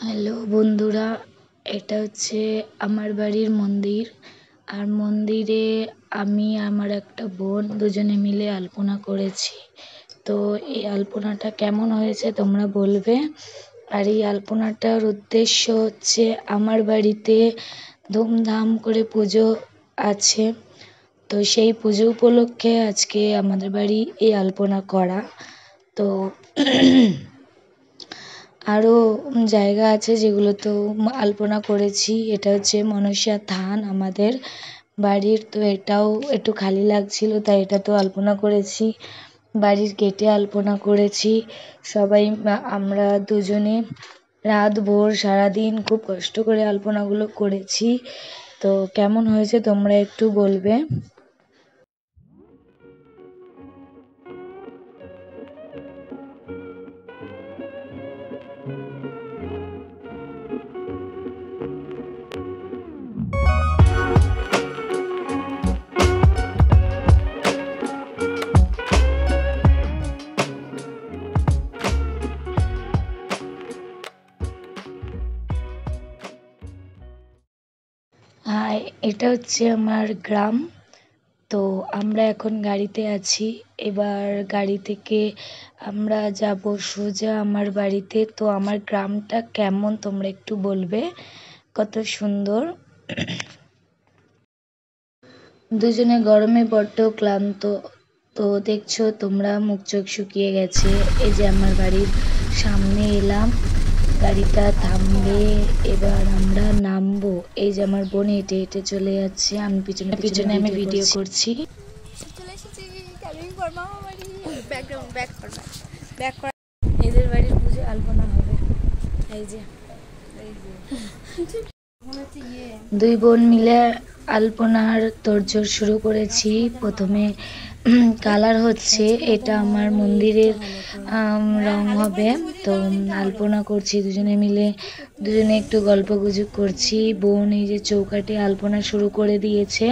Hello বন্ধুরা, এটা হচ্ছে আমার বাড়ির মন্দির। আর মন্দিরে আমি আমার একটা বোন দুজনে মিলে আলপনা করেছি। তো এই আলপনাটা কেমন হয়েছে তোমরা বলবে। আর এই আলপনাটার উদ্দেশ্য হচ্ছে আমার বাড়িতে ধুমধাম করে পুজো আছে। তো সেই পুজো উপলক্ষে আজকে আমাদের বাড়ি এই আলপনা করা। তো আরও জায়গা আছে যেগুলোতেও আলপনা করেছি। এটা হচ্ছে মনসা থান আমাদের বাড়ির। তো এটাও একটু খালি লাগছিল, তাই এটাতেও আলপনা করেছি। বাড়ির গেটে আলপনা করেছি। সবাই আমরা দুজনে রাত ভোর সারাদিন খুব কষ্ট করে আলপনাগুলো করেছি। তো কেমন হয়েছে তোমরা একটু বলবে। এটা হচ্ছে আমার গ্রাম। তো আমরা এখন গাড়িতে আছি। এবার গাড়ি থেকে আমরা যাব সোজা আমার বাড়িতে। তো আমার গ্রামটা কেমন তোমরা একটু বলবে, কত সুন্দর। দুজনে গরমে বড্ড ক্লান্ত। তো দেখছো তোমরা মুখ চোখ শুকিয়ে গেছে। এই যে আমার বাড়ির সামনে এলাম, গাড়িটা থামবে, এবার আমরা নামবো। এই যে আমার বোন হেঁটে হেঁটে চলে যাচ্ছে, আমি পিছনে পিছনে আমি ভিডিও করছি। এদের বাড়ির পুজো আলপনা হবে। এই যে দুই বোন মিলে আলপনার তোড়জোড় শুরু করেছি। প্রথমে কালার হচ্ছে, এটা আমার মন্দিরের রং হবে। তো আলপনা করছি দুজনে মিলে, দুজনে একটু গল্প গুজব করছি। বোন এই যে চৌকাঠে আলপনা শুরু করে দিয়েছে,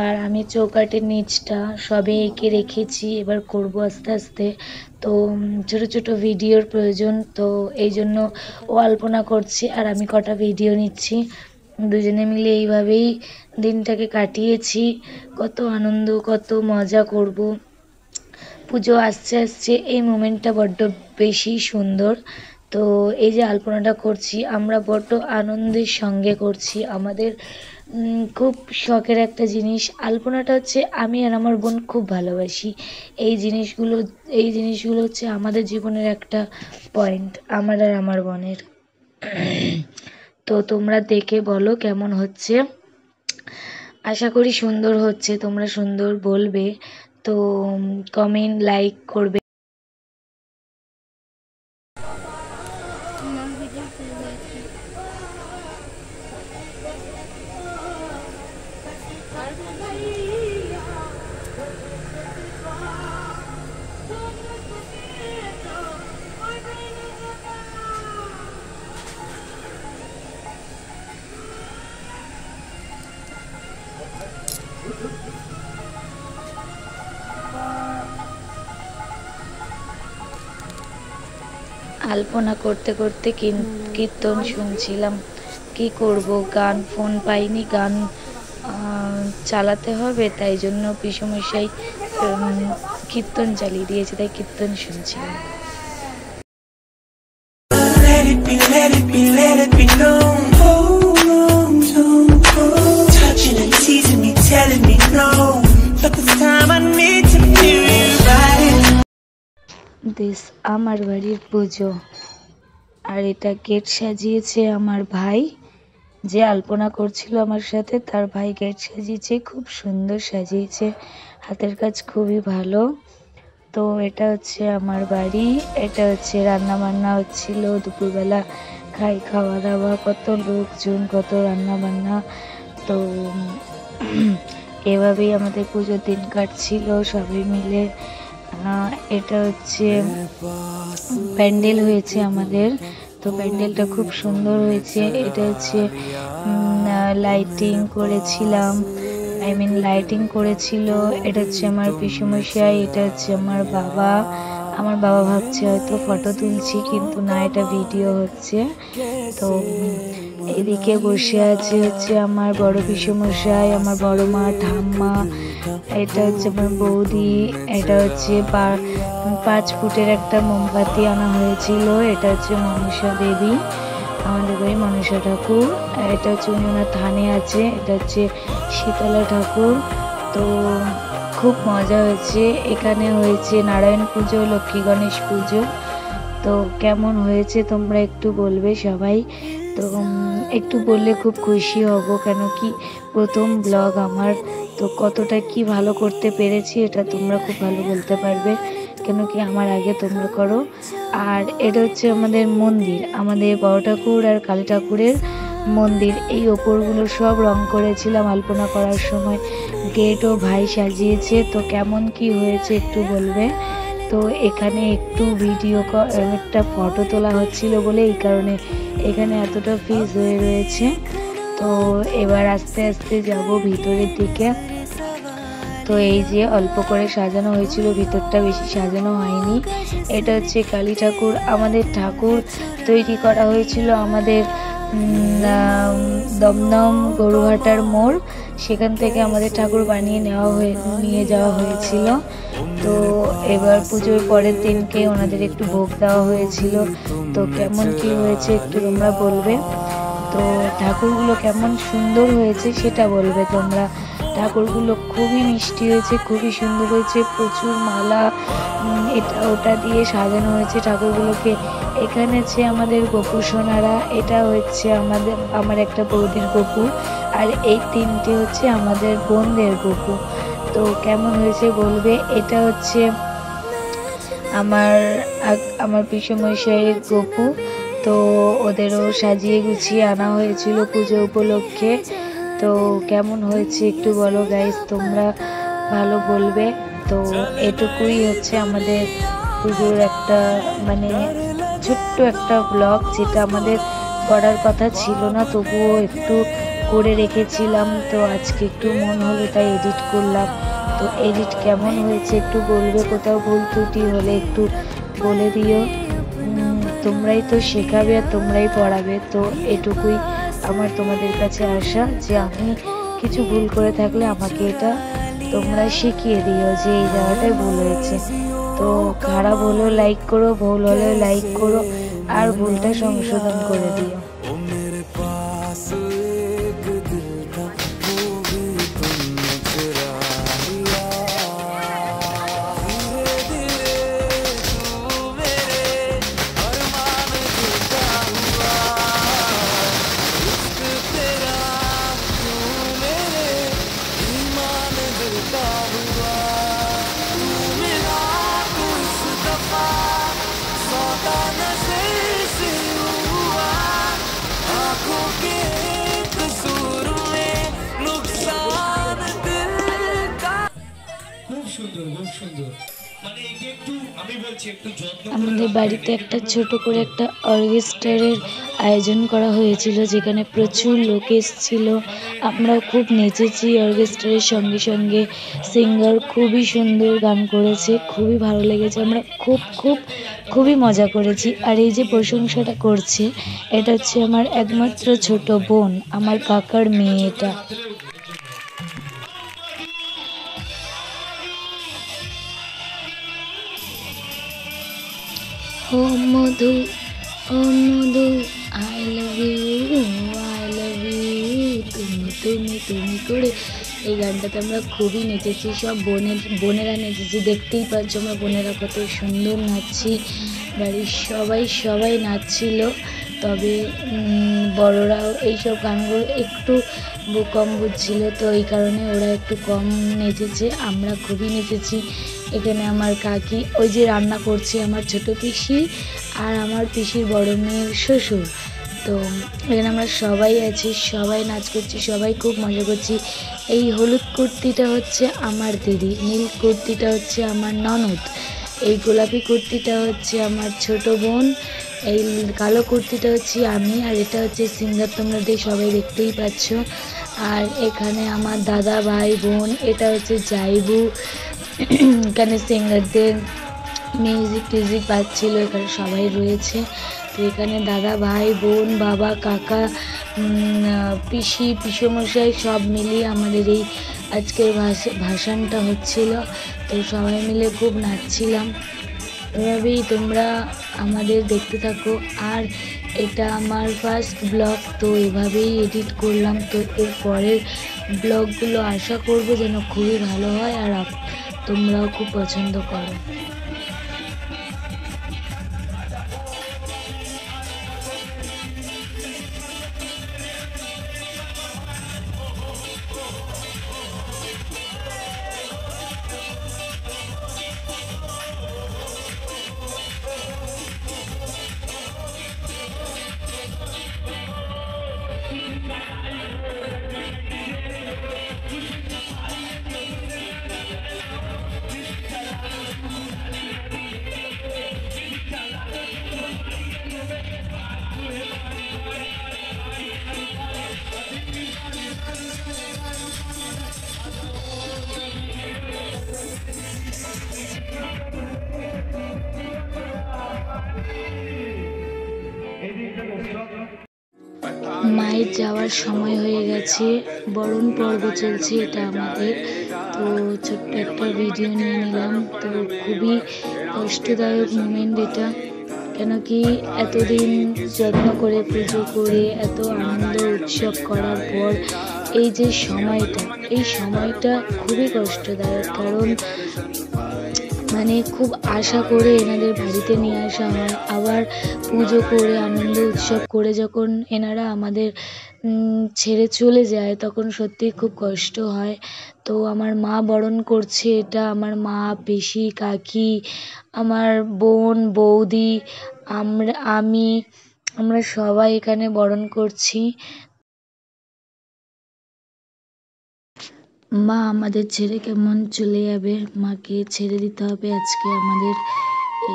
আর আমি চৌকাঠের নিচটা সবে এঁকে রেখেছি, এবার করব আস্তে আস্তে। তো ছোট ছোট ভিডিওর প্রয়োজন, তো এই জন্য ও আলপনা করছে আর আমি কটা ভিডিও নিচ্ছি। দুজনে মিলে এইভাবেই দিনটাকে কাটিয়েছি। কত আনন্দ, কত মজা করব। পুজো আসছে আসছে, এই মোমেন্টটা বড্ড বেশি সুন্দর। তো এই যে আলপনাটা করছি আমরা বড্ড আনন্দের সঙ্গে করছি। আমাদের খুব শখের একটা জিনিস। আলপনাটা হচ্ছে আমি আর আমার বোন খুব ভালোবাসি। এই জিনিসগুলো হচ্ছে আমাদের জীবনের একটা পয়েন্ট, আমার আর আমার বোনের। তো তোমরা দেখে বলো কেমন হচ্ছে। আশা করি সুন্দর হচ্ছে, তোমরা সুন্দর বলবে। তো কমেন্ট লাইক করবে। আলপনা করতে করতে কীর্তন শুনছিলাম। কি করব, গান ফোন পাইনি, গান চালাতে হবে, তাই জন্য পিসমশাই কীর্তন চালিয়ে দিয়েছে, তাই কীর্তন শুনছিলাম। Let it be, let it be, let it be known. Touching and teasing me, telling me no. But this time I need to feel you right. This আমার বাড়ির পুজো। আর এটা গেট সাজিয়েছে আমার ভাই, যে আলপনা করছিল আমার সাথে, তার ভাই গেট সাজিয়েছে, খুব সুন্দর সাজিয়েছে, হাতের কাজ খুবই ভালো। তো এটা হচ্ছে আমার বাড়ি। এটা হচ্ছে রান্না বান্না হচ্ছিল দুপুরবেলা, খাওয়া দাওয়া, কত লোকজন, কত রান্না বান্না। তো এভাবেই আমাদের পুজোর দিন কাটছিল সবাই মিলে। এটা হচ্ছে প্যান্ডেল হয়েছে আমাদের। তো প্যান্ডেলটা খুব সুন্দর হয়েছে। এটা হচ্ছে লাইটিং করেছিলাম, লাইটিং করেছিল। এটা হচ্ছে আমার পিসমশাই, এটা হচ্ছে আমার বাবা, আমার বাবা ভাবছে হয়তো ফটো তুলছি, কিন্তু না, এটা ভিডিও হচ্ছে। তো এদিকে বসে আছে হচ্ছে আমার বড় পিসেমশাই, আমার বড় মা, ঠাম্মা, এটা হচ্ছে আমার বৌদি, এটা হচ্ছে 5 ফুটের একটা মোমবাতি আনা হয়েছিল, এটা হচ্ছে মনসা দেবী, আমাদের বাড়ি মনসা ঠাকুর। এটা হচ্ছে ওনার থানে আছে, এটা হচ্ছে শীতলা ঠাকুর। তো খুব মজা হয়েছে। এখানে হয়েছে নারায়ণ পুজো, লক্ষ্মী গণেশ পুজো। তো কেমন হয়েছে তোমরা একটু বলবে সবাই। তো একটু বললে খুব খুশি হব, কেন কি প্রথম ব্লগ আমার। তো কতটা কি ভালো করতে পেরেছি এটা তোমরা খুব ভালো বলতে পারবে, কেন কি আমার আগে তোমরা করো। আর এটা হচ্ছে আমাদের মন্দির, আমাদের বড় ঠাকুর আর কালী ঠাকুরের মন্দির। এই ওপরগুলো সব রং করেছিলাম আলপনা করার সময়। গেটও ভাই সাজিয়েছে। তো কেমন কি হয়েছে একটু বলবে। তো এখানে একটু একটা ফটো তোলা হচ্ছিল বলে এই কারণে এখানে এতটা ফ্রিজ হয়ে রয়েছে। তো এবার আস্তে আস্তে যাব ভিতরের দিকে। তো এই যে অল্প করে সাজানো হয়েছিল, ভিতরটা বেশি সাজানো হয়নি। এটা হচ্ছে কালী ঠাকুর। আমাদের ঠাকুর তৈরি করা হয়েছিল আমাদের দমদম গরুহাটার মোড়, সেখান থেকে আমাদের ঠাকুর বানিয়ে নিয়ে যাওয়া হয়েছিল। তো এবার পুজোর পরের দিনকে ওনাদের একটু ভোগ দেওয়া হয়েছিল। তো কেমন কি হয়েছে একটু তোমরা বলবে। তো ঠাকুরগুলো কেমন সুন্দর হয়েছে সেটা বলবে তোমরা। ঠাকুরগুলো খুবই মিষ্টি হয়েছে, খুবই সুন্দর হয়েছে, প্রচুর মালা এটা ওটা দিয়ে সাজানো হয়েছে ঠাকুরগুলোকে। এখানে আছে আমাদের গোপু সোনারা, এটা হচ্ছে আমার একটা বৌদির গোপু, আর এই 3টে হচ্ছে আমাদের বোনদের গোপু। তো কেমন হয়েছে বলবে। এটা হচ্ছে আমার পিসেমশাইয়ের গোপু। তো ওদেরও সাজিয়ে গুছিয়ে আনা হয়েছিল পুজো উপলক্ষে। তো কেমন হয়েছে একটু বলো গাইস, তোমরা ভালো বলবে। তো এটুকুই হচ্ছে আমাদের পুজোর একটা ছোট্ট একটা ব্লগ, যেটা আমাদের করার কথা ছিল না, তবুও একটু করে রেখেছিলাম। তো আজকে একটু মন হলো তাই এডিট করলাম। তো এডিট কেমন হয়েছে একটু বলবে, কোথাও ভুল ত্রুটি হলে একটু বলে দিও। তোমরাই তো শেখাবে আর তোমরাই পড়াবে। তো এটুকুই আমার তোমাদের কাছে আসা, যে আমি কিছু ভুল করে থাকলে আমাকে এটা তোমরা শিখিয়ে দিও যে এই জায়গাটায় ভুল হয়েছে। তো খারাপ হলেও লাইক করো, ভুল হলেও লাইক করো, আর ভুলটা সংশোধন করে দিও। আমাদের বাড়িতে একটা ছোট করে একটা অর্কেস্ট্রারের আয়োজন করা হয়েছিল, যেখানে প্রচুর লোক এসেছিল। আমরাও খুব নেচেছি অর্কেস্ট্রারের সঙ্গে সঙ্গে। সিঙ্গার খুবই সুন্দর গান করেছে, খুবই ভালো লেগেছে। আমরা খুবই মজা করেছি। আর এই যে প্রশংসাটা করছে, এটা হচ্ছে আমার একমাত্র ছোট বোন, আমার কাকার মেয়ে। এটা ও মধু, ও Madhu, I love you, I love you, তুমি তুমি তুমি করে এই গানটাতে আমরা খুবই নেচেছি। সব বোনেরা নেচেছি, দেখতেই পাচ্ছ আমরা বোনেরা কত সুন্দর নাচছি। বাড়ির সবাই নাচছিল। তবে বড়রাও এইসব গানগুলো একটু কম বুঝছিল, তো এই কারণে ওরা একটু কম নেচেছে। আমরা খুবই নেচেছি। এখানে আমার কাকি ওই যে রান্না করছে, আমার ছোট পিসি আর আমার পিসির বড় মেয়ের শ্বশুর। তো এখানে আমরা সবাই আছি, সবাই নাচ করছি, সবাই খুব মজা করছি। এই হলুদ কুর্তিটা হচ্ছে আমার দিদি, নীল কুর্তিটা হচ্ছে আমার ননদ, এই গোলাপি কুর্তিটা হচ্ছে আমার ছোট বোন, এই কালো কুর্তিটা হচ্ছে আমি, আর এটা হচ্ছে সিঙ্গার, তোমরা সবাই দেখতেই পাচ্ছ। আর এখানে আমার দাদা ভাই বোন, এটা হচ্ছে জাইবু। এখানে সিঙ্গারদের মিউজিক টিউজিক বাজছিল, এখানে সবাই রয়েছে। তো এখানে দাদা ভাই বোন বাবা কাকা পিসি পিসমশাই সব মিলিয়ে আমাদের এই আজকের ভাসানটা হচ্ছিল। তো সবাই মিলে খুব নাচছিলাম। এভাবেই তোমরা আমাদের দেখতে থাকো। আর এটা আমার ফার্স্ট ব্লগ, তো এভাবেই এডিট করলাম। তো এর পরের ব্লগগুলো আশা করব যেন খুবই ভালো হয় আর তোমরাও খুব পছন্দ করো। মায়ের যাওয়ার সময় হয়ে গেছে, বরণ পর্ব চলছে এটা আমাদের। তো ছোট্ট একটা ভিডিও নিয়ে নিলাম। তো খুবই কষ্টদায়ক মোমেন্ট এটা, কেন কি এতদিন যত্ন করে পুজো করে এত আনন্দ উৎসব করার পর এই যে সময়টা খুবই কষ্টদায়ক। কারণ মানে খুব আশা করে এনাদের বাড়িতে নিয়ে আসা হয়, আবার পুজো করে আনন্দ উৎসব করে যখন এনারা আমাদের ছেড়ে চলে যায় তখন সত্যি খুব কষ্ট হয়। তো আমার মা বরণ করছে এটা, আমার মা পিসি কাকি আমার বোন বৌদি আমরা সবাই এখানে বরণ করছি। মা আমাদের ছেড়ে কেমন চলে যাবে, মাকে ছেড়ে দিতে হবে আজকে আমাদের।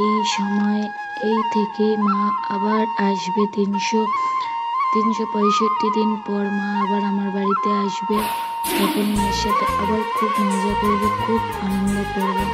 এই সময় এই থেকে মা আবার আসবে 365 দিন পর মা আবার আমার বাড়িতে আসবে। তখন মায়ের সাথে আবার খুব মজা করবো, খুব আনন্দ করবো।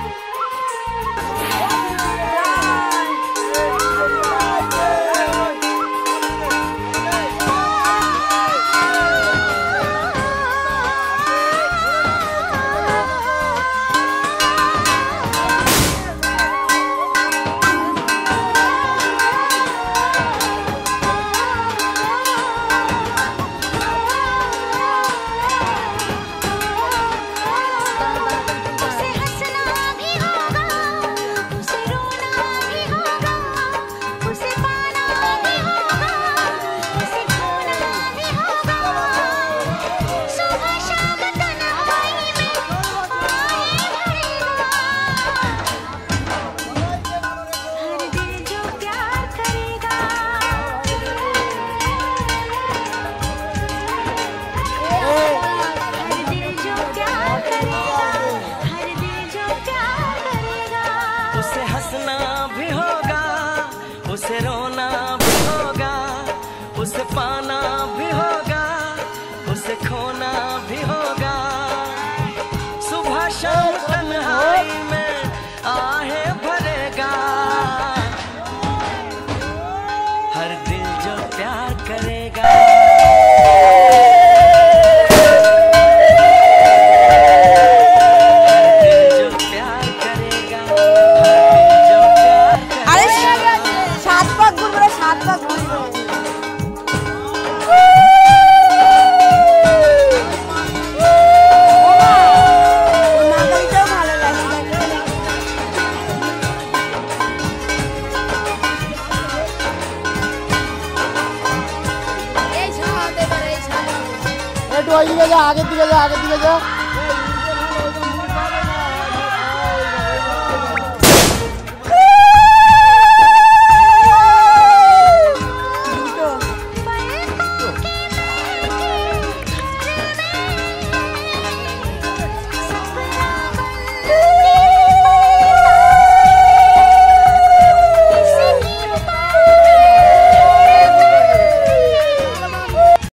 उसे रोना भी होगा, उसे पाना भी होगा, उसे खोना भी होगा। सुबह शाम तन्हाई में आहें भरेगा, हर दिल जो प्यार करेगा। आगे दिखे जा